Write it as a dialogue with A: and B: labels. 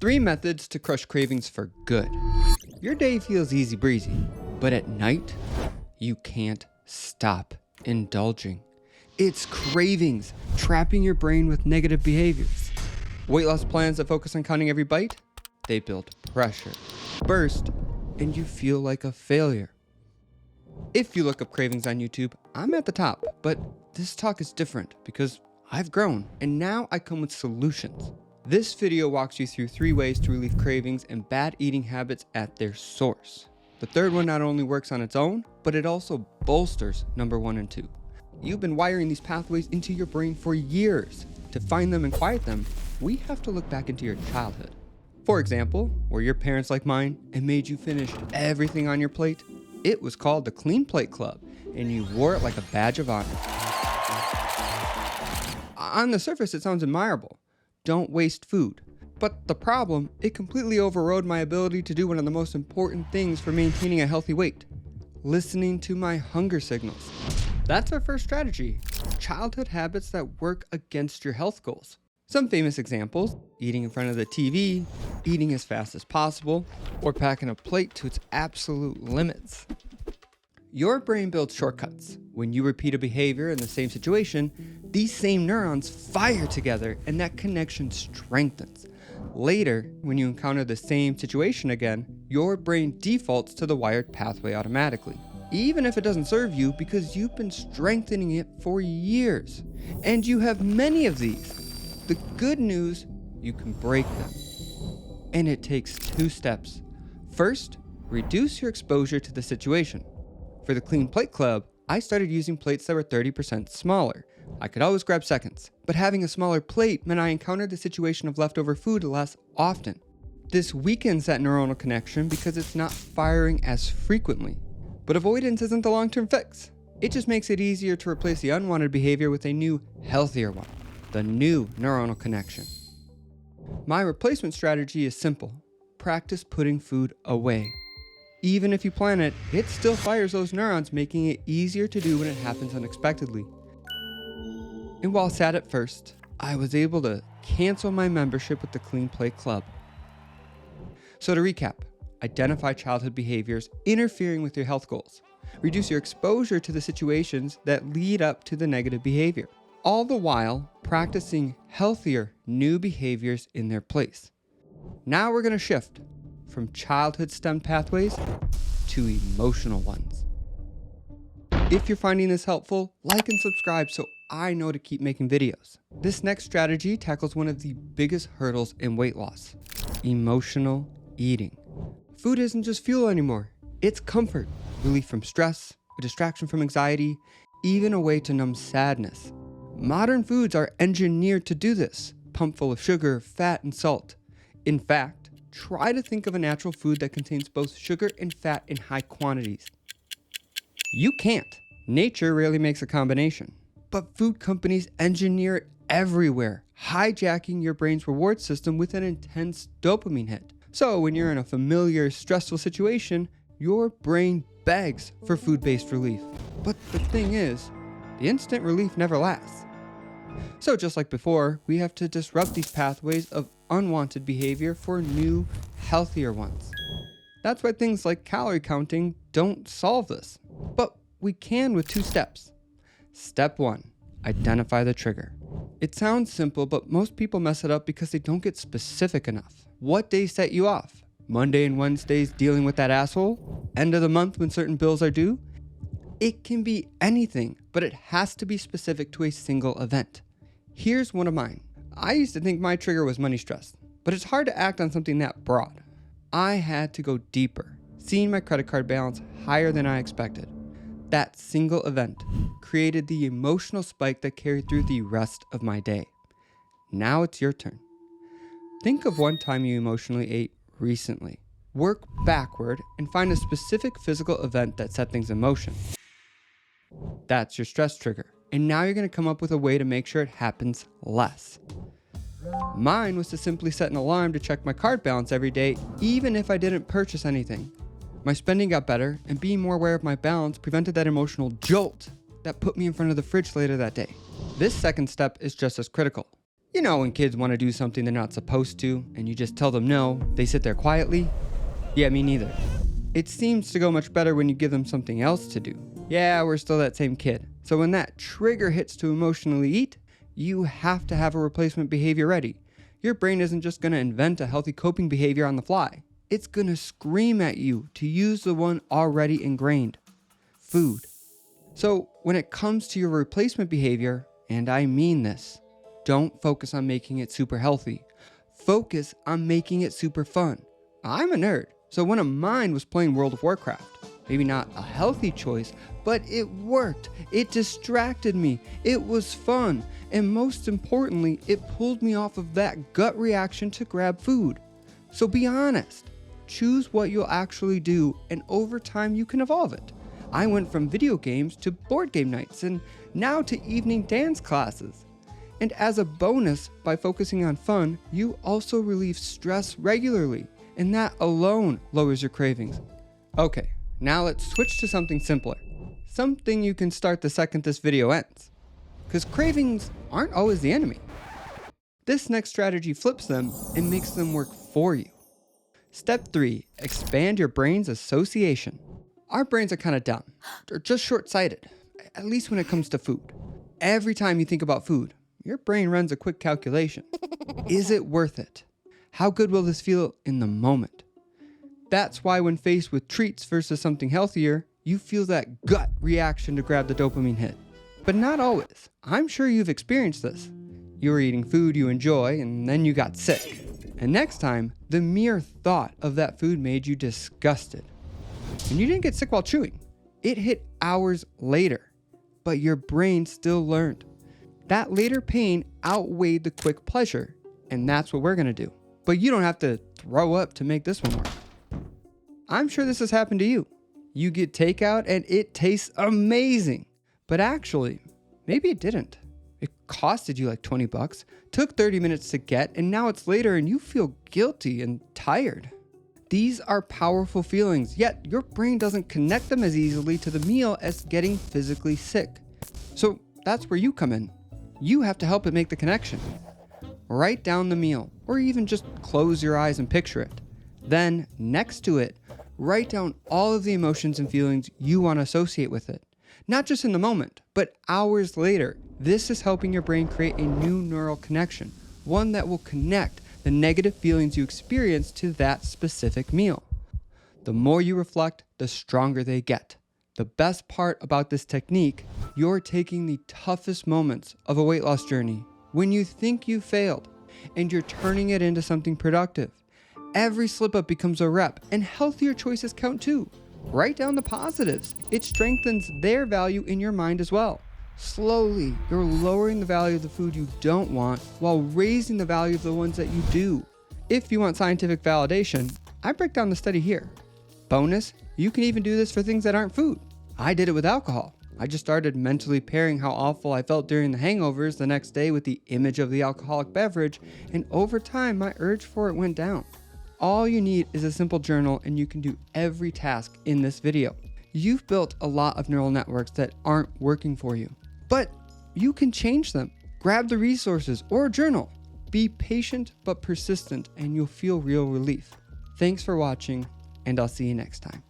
A: 3 methods to crush cravings for good. Your day feels easy breezy, but at night, you can't stop indulging. It's cravings, trapping your brain with negative behaviors. Weight loss plans that focus on counting every bite, they build pressure, burst, and you feel like a failure. If you look up cravings on YouTube, I'm at the top, but this talk is different because I've grown and now I come with solutions. This video walks you through 3 ways to relieve cravings and bad eating habits at their source. The third one not only works on its own, but it also bolsters number 1 and 2. You've been wiring these pathways into your brain for years. To find them and quiet them, we have to look back into your childhood. For example, were your parents like mine and made you finish everything on your plate? It was called the Clean Plate Club, and you wore it like a badge of honor. On the surface, it sounds admirable. Don't waste food. But the problem, it completely overrode my ability to do one of the most important things for maintaining a healthy weight: listening to my hunger signals. That's our first strategy: childhood habits that work against your health goals. Some famous examples: eating in front of the TV, eating as fast as possible, or packing a plate to its absolute limits. Your brain builds shortcuts. When you repeat a behavior in the same situation, these same neurons fire together and that connection strengthens. Later, when you encounter the same situation again, your brain defaults to the wired pathway automatically, even if it doesn't serve you, because you've been strengthening it for years. And you have many of these. The good news, you can break them. And it takes 2 steps. First, reduce your exposure to the situation. For the Clean Plate Club, I started using plates that were 30% smaller. I could always grab seconds, but having a smaller plate meant I encountered the situation of leftover food less often. This weakens that neuronal connection because it's not firing as frequently. But avoidance isn't the long-term fix. It just makes it easier to replace the unwanted behavior with a new, healthier one, the new neuronal connection. My replacement strategy is simple: practice putting food away. Even if you plan it, it still fires those neurons, making it easier to do when it happens unexpectedly. And while sad at first, I was able to cancel my membership with the Clean Plate Club. So to recap, identify childhood behaviors interfering with your health goals. Reduce your exposure to the situations that lead up to the negative behavior, all the while practicing healthier new behaviors in their place. Now we're going to shift from childhood stem pathways to emotional ones. If you're finding this helpful, like and subscribe so I know to keep making videos. This next strategy tackles one of the biggest hurdles in weight loss: emotional eating. Food isn't just fuel anymore. It's comfort, relief from stress, a distraction from anxiety, even a way to numb sadness. Modern foods are engineered to do this, pumped full of sugar, fat, and salt. In fact, try to think of a natural food that contains both sugar and fat in high quantities. You can't. Nature rarely makes a combination. But food companies engineer it everywhere, hijacking your brain's reward system with an intense dopamine hit. So when you're in a familiar, stressful situation, your brain begs for food-based relief. But the thing is, the instant relief never lasts. So just like before, we have to disrupt these pathways of unwanted behavior for new, healthier ones. That's why things like calorie counting don't solve this. But we can with 2 steps. Step 1, identify the trigger. It sounds simple, but most people mess it up because they don't get specific enough. What days set you off? Monday and Wednesdays dealing with that asshole? End of the month when certain bills are due? It can be anything, but it has to be specific to a single event. Here's one of mine. I used to think my trigger was money stress, but it's hard to act on something that broad. I had to go deeper, seeing my credit card balance higher than I expected. That single event created the emotional spike that carried through the rest of my day. Now it's your turn. Think of one time you emotionally ate recently. Work backward and find a specific physical event that set things in motion. That's your stress trigger. And now you're going to come up with a way to make sure it happens less. Mine was to simply set an alarm to check my card balance every day, even if I didn't purchase anything. My spending got better, and being more aware of my balance prevented that emotional jolt that put me in front of the fridge later that day. This second step is just as critical. You know when kids want to do something they're not supposed to, and you just tell them no, they sit there quietly? Yeah, me neither. It seems to go much better when you give them something else to do. Yeah, we're still that same kid. So when that trigger hits to emotionally eat, you have to have a replacement behavior ready. Your brain isn't just going to invent a healthy coping behavior on the fly. It's going to scream at you to use the one already ingrained. Food. So when it comes to your replacement behavior, and I mean this, don't focus on making it super healthy. Focus on making it super fun. I'm a nerd, so one of mine was playing World of Warcraft. Maybe not a healthy choice, but it worked. It distracted me. It was fun. And most importantly, it pulled me off of that gut reaction to grab food. So be honest. Choose what you'll actually do, and over time you can evolve it. I went from video games to board game nights, and now to evening dance classes. And as a bonus, by focusing on fun, you also relieve stress regularly, and that alone lowers your cravings. Okay, now let's switch to something simpler. Something you can start the second this video ends. Because cravings aren't always the enemy. This next strategy flips them and makes them work for you. Step 3, expand your brain's association. Our brains are kind of dumb, or just short-sighted, at least when it comes to food. Every time you think about food, your brain runs a quick calculation. Is it worth it? How good will this feel in the moment? That's why when faced with treats versus something healthier, you feel that gut reaction to grab the dopamine hit. But not always. I'm sure you've experienced this. You were eating food you enjoy, and then you got sick. And next time, the mere thought of that food made you disgusted. And you didn't get sick while chewing. It hit hours later, but your brain still learned. That later pain outweighed the quick pleasure, and that's what we're gonna do. But you don't have to throw up to make this one work. I'm sure this has happened to you. You get takeout and it tastes amazing, but actually, maybe it didn't. It costed you like 20 bucks, took 30 minutes to get, and now it's later and you feel guilty and tired. These are powerful feelings, yet your brain doesn't connect them as easily to the meal as getting physically sick. So that's where you come in. You have to help it make the connection. Write down the meal, or even just close your eyes and picture it. Then, next to it, write down all of the emotions and feelings you want to associate with it. Not just in the moment, but hours later. This is helping your brain create a new neural connection, one that will connect the negative feelings you experience to that specific meal. The more you reflect, the stronger they get. The best part about this technique, you're taking the toughest moments of a weight loss journey when you think you failed, and you're turning it into something productive. Every slip up becomes a rep, and healthier choices count too. Write down the positives. It strengthens their value in your mind as well. Slowly, you're lowering the value of the food you don't want while raising the value of the ones that you do. If you want scientific validation, I break down the study here. Bonus, you can even do this for things that aren't food. I did it with alcohol. I just started mentally pairing how awful I felt during the hangovers the next day with the image of the alcoholic beverage, and over time, my urge for it went down. All you need is a simple journal, and you can do every task in this video. You've built a lot of neural networks that aren't working for you, but you can change them. Grab the resources or a journal. Be patient but persistent, and you'll feel real relief. Thanks for watching, and I'll see you next time.